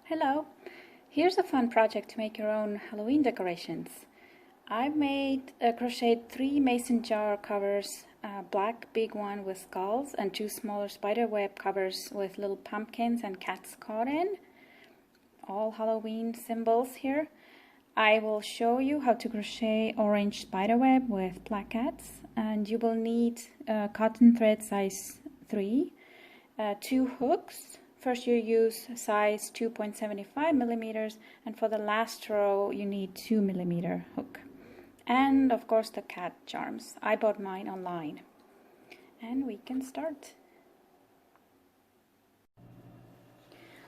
Hello! Here's a fun project to make your own Halloween decorations. I've crocheted 3 mason jar covers, a black big one with skulls and 2 smaller spiderweb covers with little pumpkins and cats caught in. All Halloween symbols here. I will show you how to crochet orange spiderweb with black cats, and you will need cotton thread size 3, 2 hooks. First you use size 2.75 millimeters, and for the last row you need 2 millimeter hook. And of course the cat charms. I bought mine online. And we can start.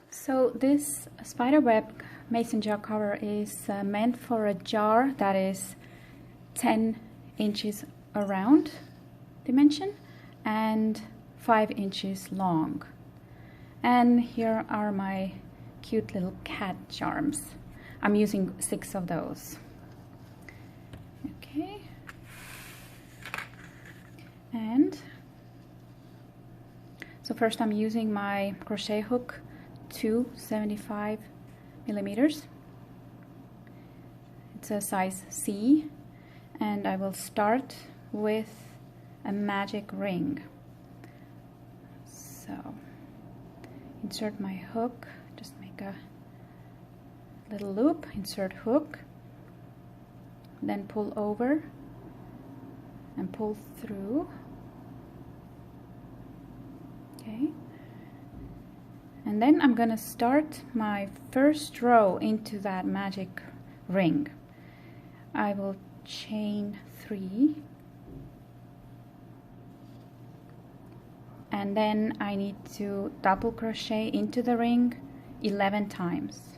So this spiderweb mason jar cover is meant for a jar that is 10 inches around dimension and 5 inches long. And here are my cute little cat charms. I'm using 6 of those. Okay. And so first I'm using my crochet hook, 2.75 millimeters. It's a size C, and I will start with a magic ring. So insert my hook, just make a little loop, insert hook, then pull over and pull through. Okay. And then I'm gonna start my first row into that magic ring. I will chain 3, and then I need to double crochet into the ring 11 times.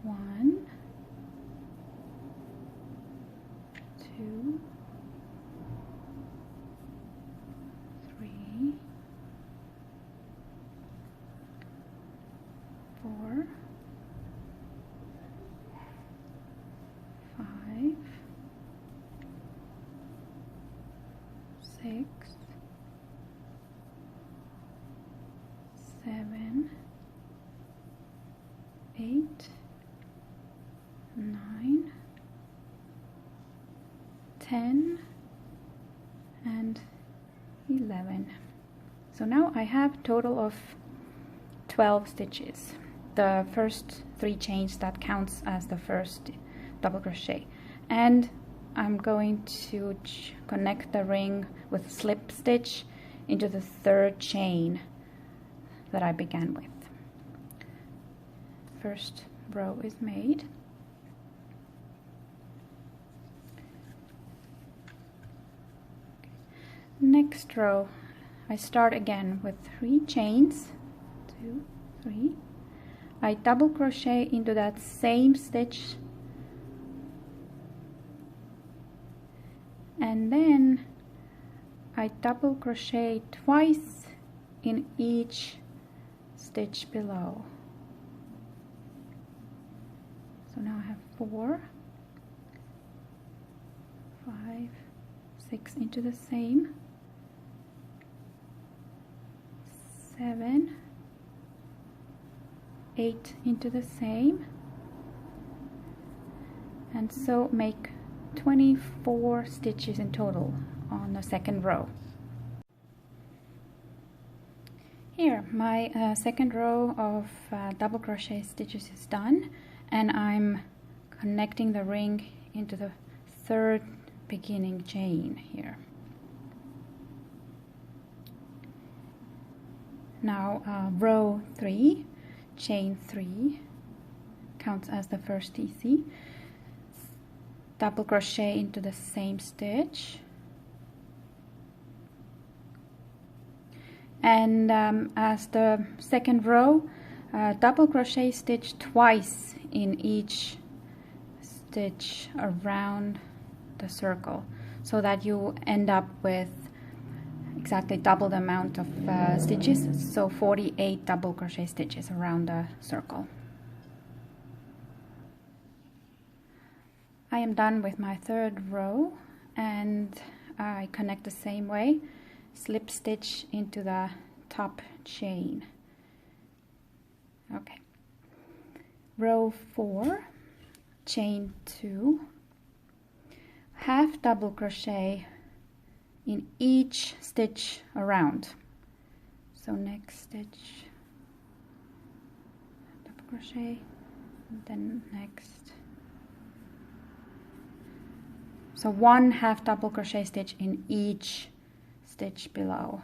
1, 2, 3, 4, 5, 6, 7, 8, 9, 10, and 11. So now I have a total of 12 stitches. The first 3 chains, that counts as the first double crochet. And I'm going to connect the ring with slip stitch into the 3rd chain that I began with. First row is made. Next row I start again with 3 chains, 2, 3. I double crochet into that same stitch, and then I double crochet twice in each stitch below. So now I have 4, 5, 6 into the same, 7, 8 into the same, and so make 24 stitches in total on the 2nd row. Here, my 2nd row of double crochet stitches is done, and I'm connecting the ring into the 3rd beginning chain here. Now row 3, chain 3, counts as the first TC. Double crochet into the same stitch, and as the 2nd row, double crochet stitch twice in each stitch around the circle, so that you end up with exactly double the amount of stitches, so 48 double crochet stitches around the circle. I am done with my 3rd row, and I connect the same way, slip stitch into the top chain. Okay, row 4, chain 2, half double crochet in each stitch around. So next stitch, double crochet, and then next. So 1 half double crochet stitch in each stitch below.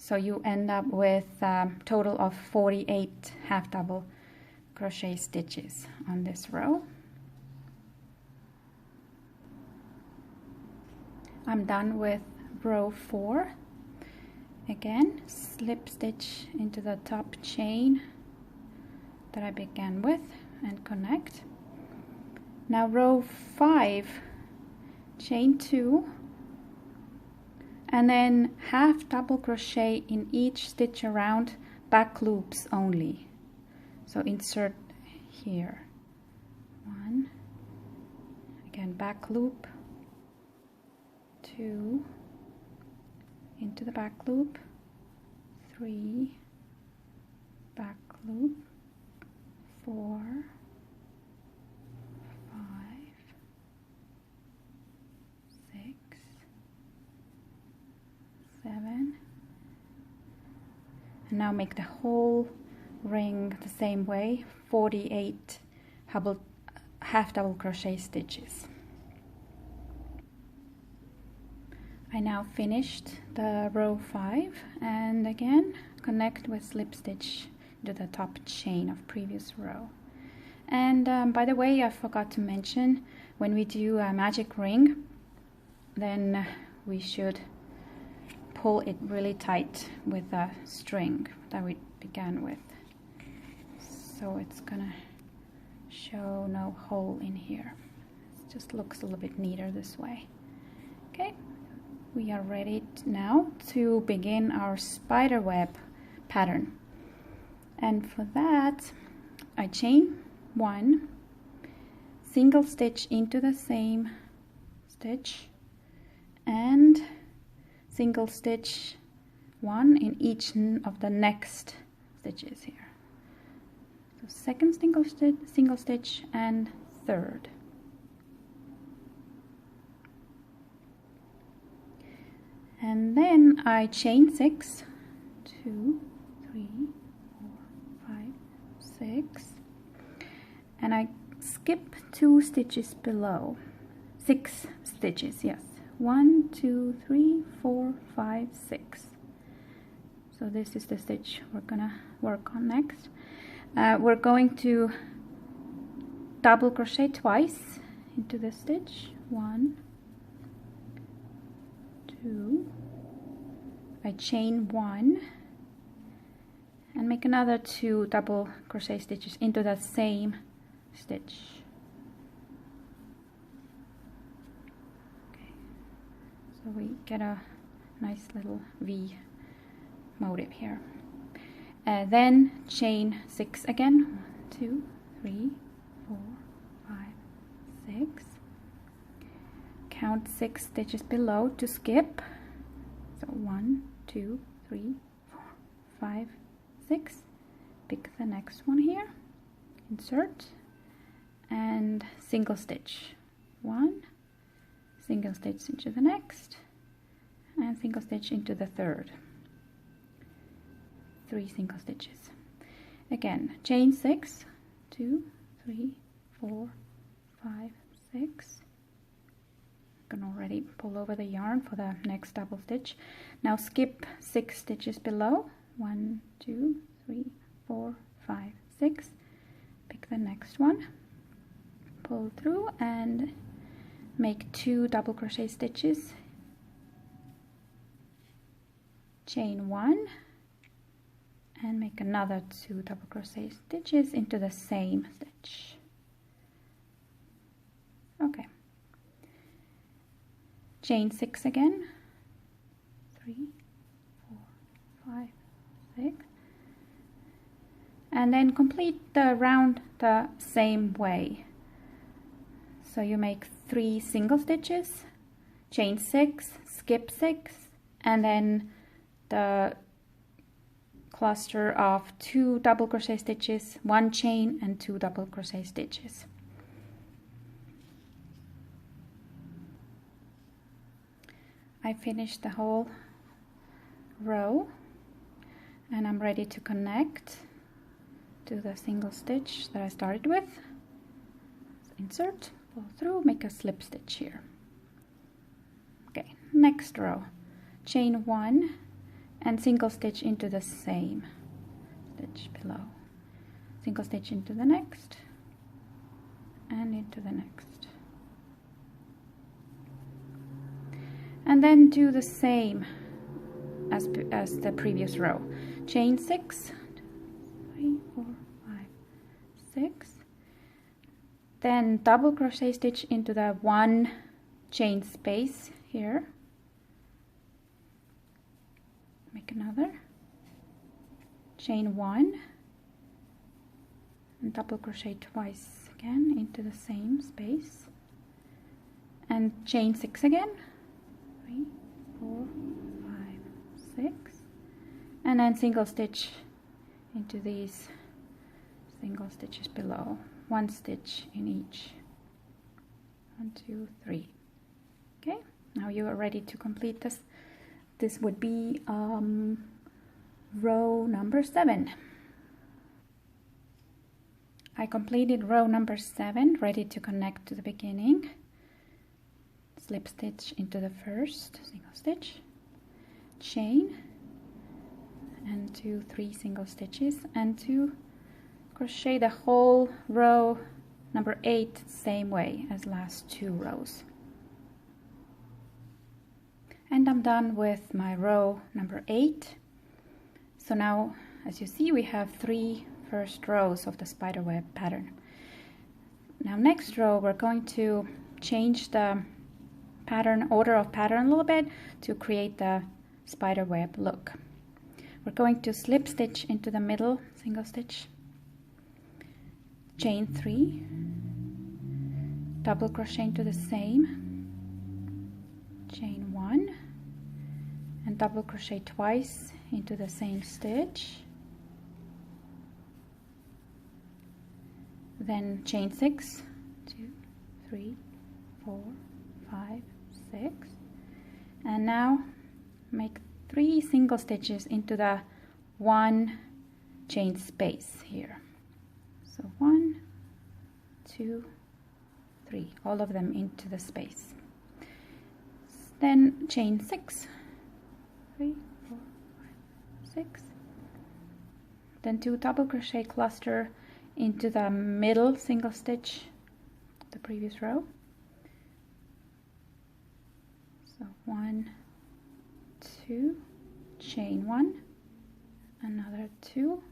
So you end up with a total of 48 half double crochet stitches on this row. I'm done with row 4. Again, slip stitch into the top chain that I began with and connect. Now row 5, chain 2, and then half double crochet in each stitch around, back loops only. So insert here, 1, again back loop, 2, into the back loop, 3, back loop, 4, 5, 6, 7, and now make the whole ring the same way, 48 half double crochet stitches. I now finished the row 5, and again connect with slip stitch to the top chain of previous row. And by the way, I forgot to mention, when we do a magic ring, then we should pull it really tight with the string that we began with. So it's gonna show no hole in here. It just looks a little bit neater this way. Okay, we are ready now to begin our spiderweb pattern. And for that, I chain 1, single stitch into the same stitch, and single stitch 1 in each of the next stitches here. So second single stitch and third. And then I chain 6, 2, 3, 4, 5, 6, and I skip 2 stitches below, 6 stitches, yes, 1, 2, 3, 4, 5, 6. So this is the stitch we're gonna work on next. We're going to double crochet twice into the stitch, 1, 2, I chain 1 and make another 2 double crochet stitches into that same stitch. Okay. So we get a nice little V motif here. Then chain 6 again, 1, 2, 3, 4, 5, 6. Count 6 stitches below to skip. So 1, 2, 3, 4, 5, 6. Pick the next one here, insert, and single stitch. 1, single stitch into the next, and single stitch into the third. 3 single stitches. Again, chain 6, 2, 3, 4, 5, 6. You can already pull over the yarn for the next double stitch. Now skip 6 stitches below. 1, 2, 3, 4, 5, 6. Pick the next one, pull through and make 2 double crochet stitches. Chain 1 and make another 2 double crochet stitches into the same stitch. Okay. Chain 6 again, 3, 4, 5, 6, and then complete the round the same way. So you make 3 single stitches, chain 6, skip 6, and then the cluster of 2 double crochet stitches, 1 chain and 2 double crochet stitches. I finished the whole row and I'm ready to connect to the single stitch that I started with. Insert, pull through, make a slip stitch here. Okay, next row, chain 1 and single stitch into the same stitch below. Single stitch into the next and into the next. And then do the same as the previous row. Chain 6, 3, 4, 5, 6. Then double crochet stitch into the 1 chain space here. Make another. Chain 1 and double crochet twice again into the same space. And chain 6 again. 3, 4, 5, 6. And then single stitch into these single stitches below. 1 stitch in each. 1, 2, 3. Okay, now you are ready to complete this. This would be row number 7. I completed row number 7, ready to connect to the beginning. Slip stitch into the first single stitch, chain, and 2, 3 single stitches, and to crochet the whole row number 8 same way as last 2 rows. And I'm done with my row number 8. So now, as you see, we have 3 first rows of the spiderweb pattern. Now next row we're going to change the order of pattern a little bit to create the spiderweb look. We're going to slip stitch into the middle single stitch, chain 3, double crochet into the same, chain 1, and double crochet twice into the same stitch, then chain 6, 2, 3, 4, 5, 6, and now make 3 single stitches into the 1 chain space here. So 1, 2, 3, all of them into the space. Then chain 6, 3, 4, 5, 6. Then 2 double crochet cluster into the middle single stitch of the previous row. So 1, 2, chain 1, another 2,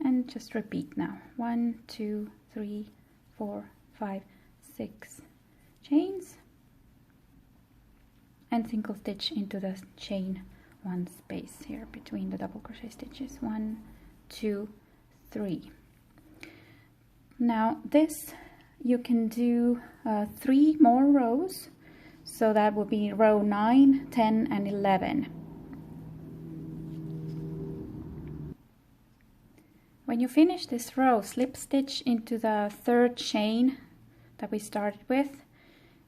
and just repeat now. 1, 2, 3, 4, 5, 6 chains, and single stitch into the chain 1 space here between the double crochet stitches. 1, 2, 3. Now this you can do 3 more rows, so that will be row 9, 10, and 11. When you finish this row, slip stitch into the 3rd chain that we started with,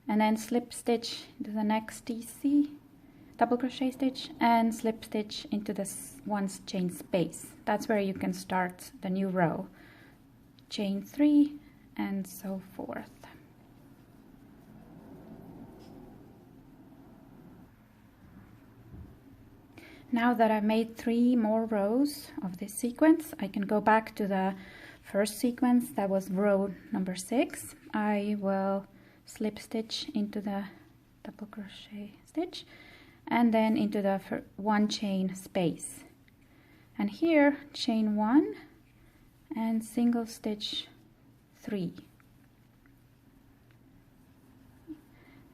and then slip stitch into the next DC, double crochet stitch, and slip stitch into this 1 chain space. That's where you can start the new row. Chain 3 and so forth. Now that I've made 3 more rows of this sequence, I can go back to the first sequence that was row number 6. I will slip stitch into the double crochet stitch and then into the 1 chain space. And here chain 1 and single stitch 3.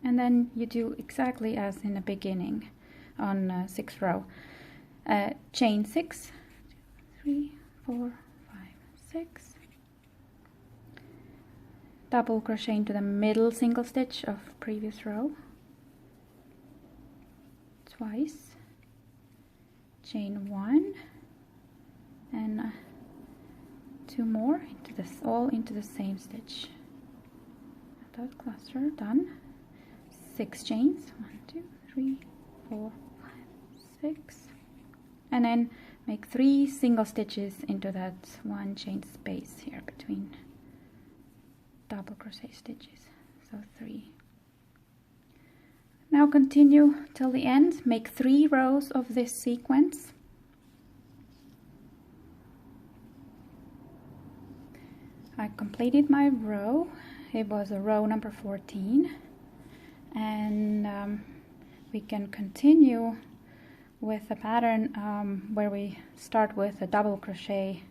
And then you do exactly as in the beginning on 6th row. Chain 6, 3, 4, 5, 6. Double crochet into the middle single stitch of previous row. twice, chain 1, and 2 more into this, all into the same stitch. Dot cluster, done. 6 chains, 1, 2, 3, 4, 5, 6, and then make 3 single stitches into that 1 chain space here between double crochet stitches. So 3. Now continue till the end. Make 3 rows of this sequence. I completed my row. It was a row number 14, and we can continue with the pattern where we start with a double crochet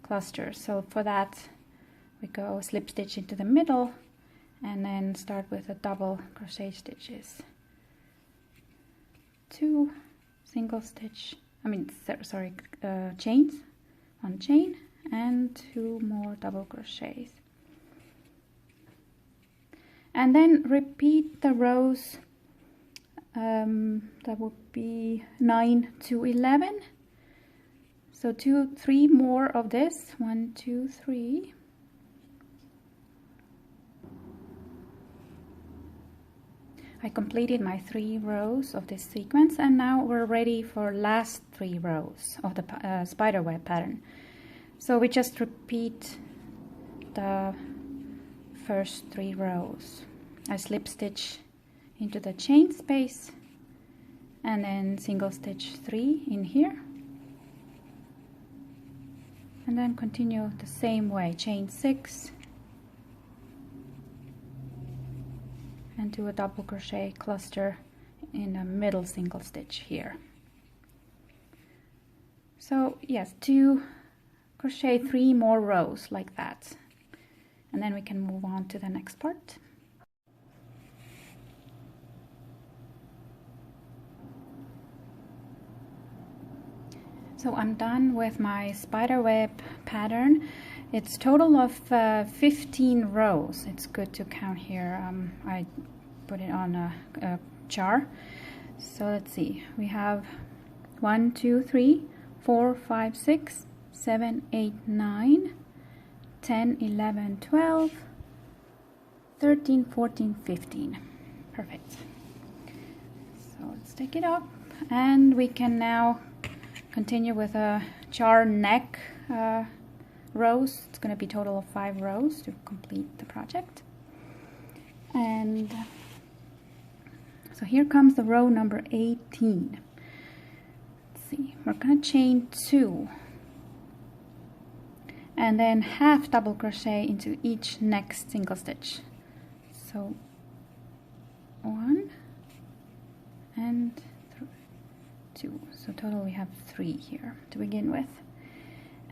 cluster. So for that we go slip stitch into the middle and then start with a double crochet stitches. 2 single stitch, chains, 1 chain and 2 more double crochets. And then repeat the rows, that would be 9 to 11. So 3 more of this, 1, 2, 3. I completed my 3 rows of this sequence, and now we're ready for last 3 rows of the spiderweb pattern. So we just repeat the first 3 rows. I slip stitch into the chain space and then single stitch 3 in here, and then continue the same way, chain 6 and do a double crochet cluster in a middle single stitch here. So yes, crochet 3 more rows like that, and then we can move on to the next part. So I'm done with my spiderweb pattern. It's total of 15 rows. It's good to count here. I put it on a jar. So let's see. We have 1, 2, 3, 4, 5, 6, 7, 8, 9, 10, 11, 12, 13, 14, 15. Perfect. So let's take it up, and we can now continue with a jar neck rows. It's going to be a total of 5 rows to complete the project. And so here comes the row number 18. Let's see, we're going to chain 2 and then half double crochet into each next single stitch. So 1 and 2. So total we have 3 here to begin with.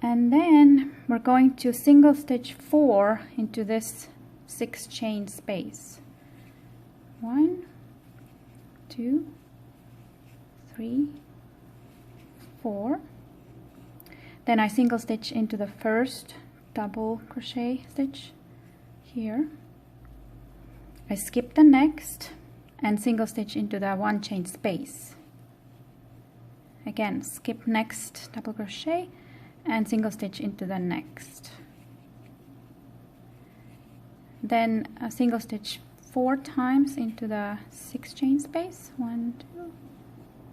And then we're going to single stitch 4 into this 6 chain space. 1, 2, 3, 4. Then I single stitch into the first double crochet stitch here. I skip the next and single stitch into the 1 chain space. Again, skip next double crochet and single stitch into the next. Then a single stitch 4 times into the 6 chain space. 1, 2,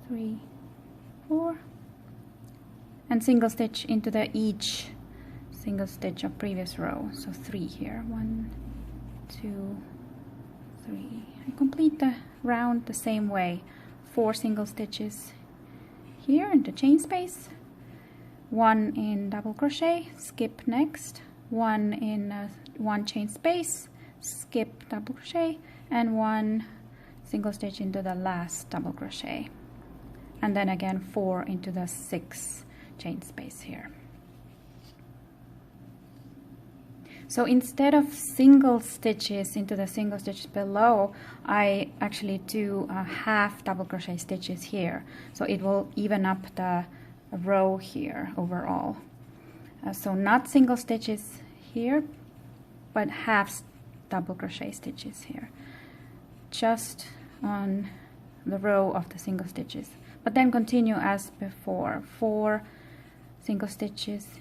3, 4, and single stitch into the each single stitch of previous row. So 3 here. 1, 2, 3. I complete the round the same way. 4 single stitches here into chain space, 1 in double crochet, skip next, 1 in 1 chain space, skip double crochet, and 1 single stitch into the last double crochet, and then again 4 into the 6 chain space here. So instead of single stitches into the single stitches below, I actually do half double crochet stitches here, so it will even up the row here overall. So not single stitches here, but half double crochet stitches here, just on the row of the single stitches, but then continue as before. 4 single stitches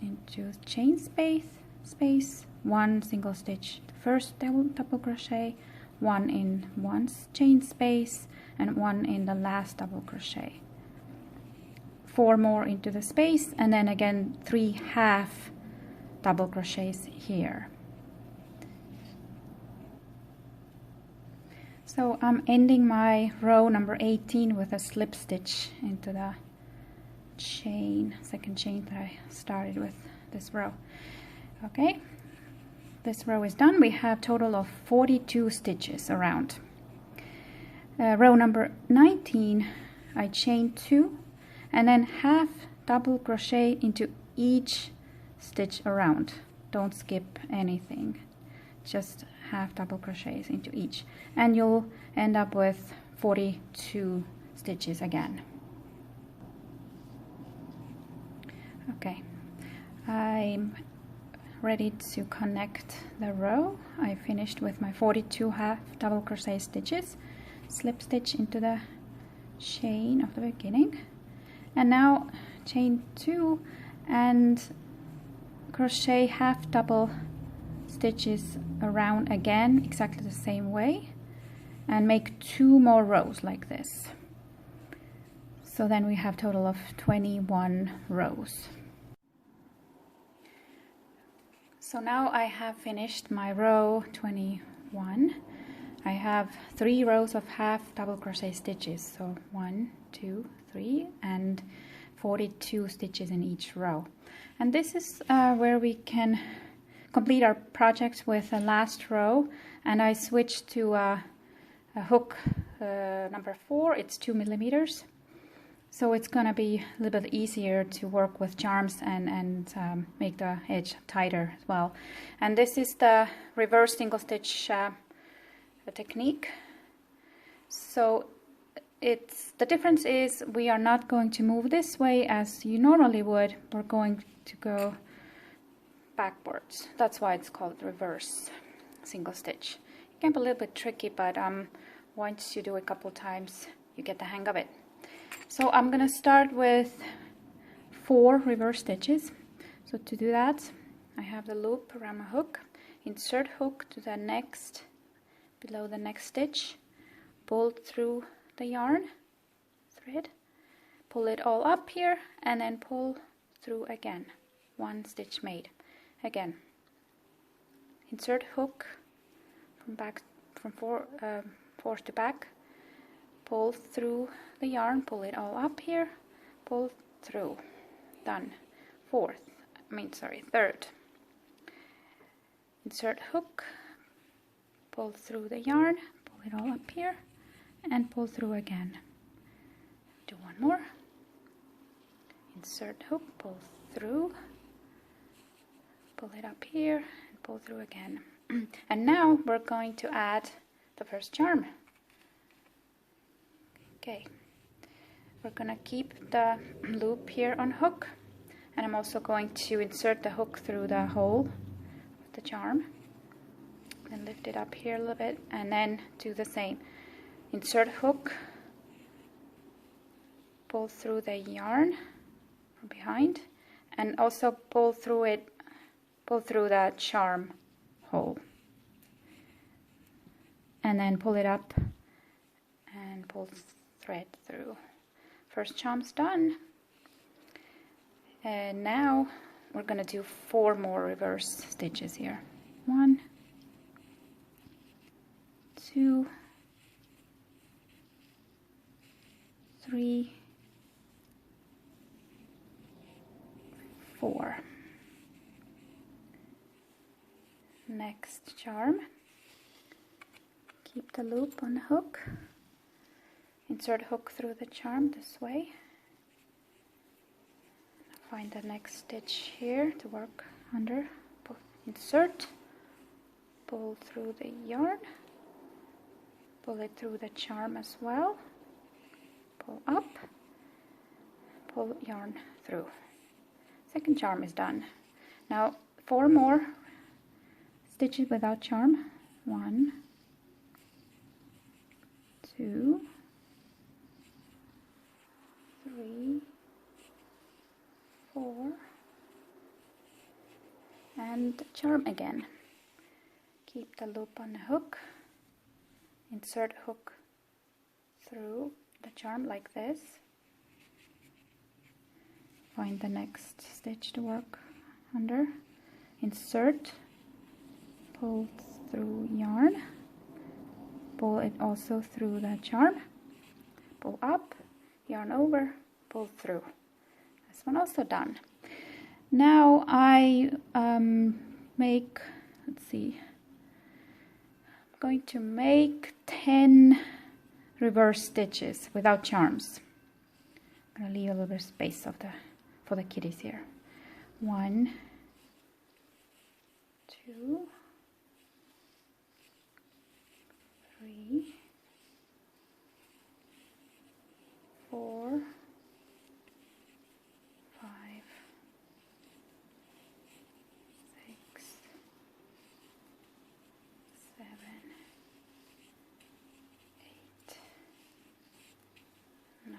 into chain space, 1 single stitch, first double crochet, 1 in one chain space, and 1 in the last double crochet. 4 more into the space, and then again 3 half double crochets here. So I'm ending my row number 18 with a slip stitch into the second chain that I started with this row. Okay, this row is done. We have total of 42 stitches around. Row number 19, I chain 2 and then half double crochet into each stitch around. Don't skip anything, just half double crochets into each, and you'll end up with 42 stitches again. Okay, I'm ready to connect the row. I finished with my 42 half double crochet stitches, slip stitch into the chain of the beginning, and now chain 2 and crochet half double stitches around again exactly the same way, and make 2 more rows like this. So then we have total of 21 rows. So now I have finished my row 21. I have 3 rows of half double crochet stitches, so 1, 2, 3, and 42 stitches in each row. And this is where we can complete our project with the last row, and I switched to a hook number 4. It's 2 millimeters, so it's gonna be a little bit easier to work with charms and make the edge tighter as well. And this is the reverse single stitch technique. So the difference is we are not going to move this way as you normally would. We're going to go backwards. That's why it's called reverse single stitch. It can be a little bit tricky, but once you do it a couple times, you get the hang of it. So I'm gonna start with 4 reverse stitches. So to do that, I have the loop around my hook, insert hook to the next, below the next stitch, pull through the yarn thread, pull it all up here, and then pull through again. 1 stitch made. Again, insert hook from back, from forth to back, pull through the yarn, pull it all up here, pull through. Done. Third. Insert hook, pull through the yarn, pull it all up here, and pull through again. Do 1 more. Insert hook, pull through, pull it up here, and pull through again. And now we're going to add the first charm. Okay, we're gonna keep the loop here on hook, and I'm also going to insert the hook through the hole of the charm, and lift it up here a little bit, and then do the same. Insert hook, pull through the yarn from behind, and also pull through the charm hole, and then pull it up and pull thread through. First charm's done, and now we're gonna do 4 more reverse stitches here. 1, 2, 3, 4. Next charm, keep the loop on the hook, insert hook through the charm this way, find the next stitch here to work under, insert, pull through the yarn, pull it through the charm as well, pull up, pull yarn through. Second charm is done. Now 4 more stitches without charm. 1, 2, 3, 4, and charm again. Keep the loop on the hook, insert hook through the charm like this, find the next stitch to work under, insert, pull through yarn, pull it also through the charm, pull up, yarn over, pull through. This one also done. Now I make, let's see, I'm going to make 10 reverse stitches without charms. I'm going to leave a little bit of space for the kitties here. 1, 2, 3, 4, 5, 6, 7, 8, 9,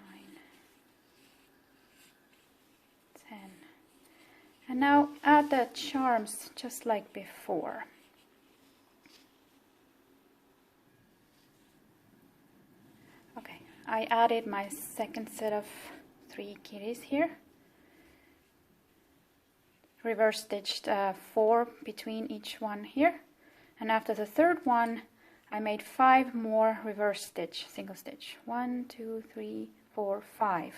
10. And now add the charms just like before. Okay, I added my second set of 3 kitties here. Reverse stitched 4 between each one here. And after the third one, I made 5 more reverse stitch, single stitch. 1, 2, 3, 4, 5.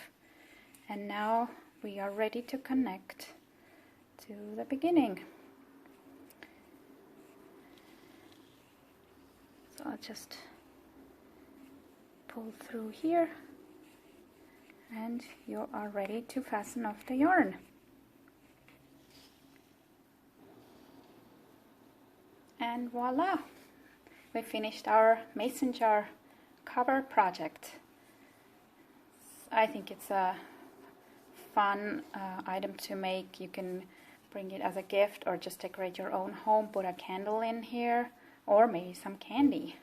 And now we are ready to connect to the beginning. So I'll just pull through here and you are ready to fasten off the yarn. And voila! We finished our mason jar cover project. I think it's a fun item to make. You can bring it as a gift or just decorate your own home, put a candle in here or maybe some candy.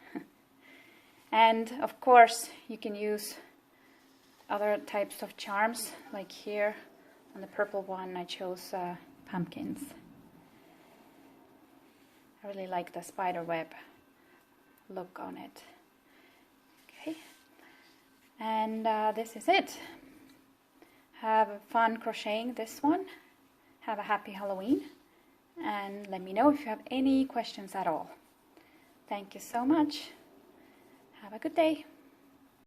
And of course you can use other types of charms, like here on the purple one I chose pumpkins. I really like the spiderweb look on it. Okay, and this is it. Have fun crocheting this one. Have a happy Halloween, and let me know if you have any questions at all. Thank you so much. Have a good day.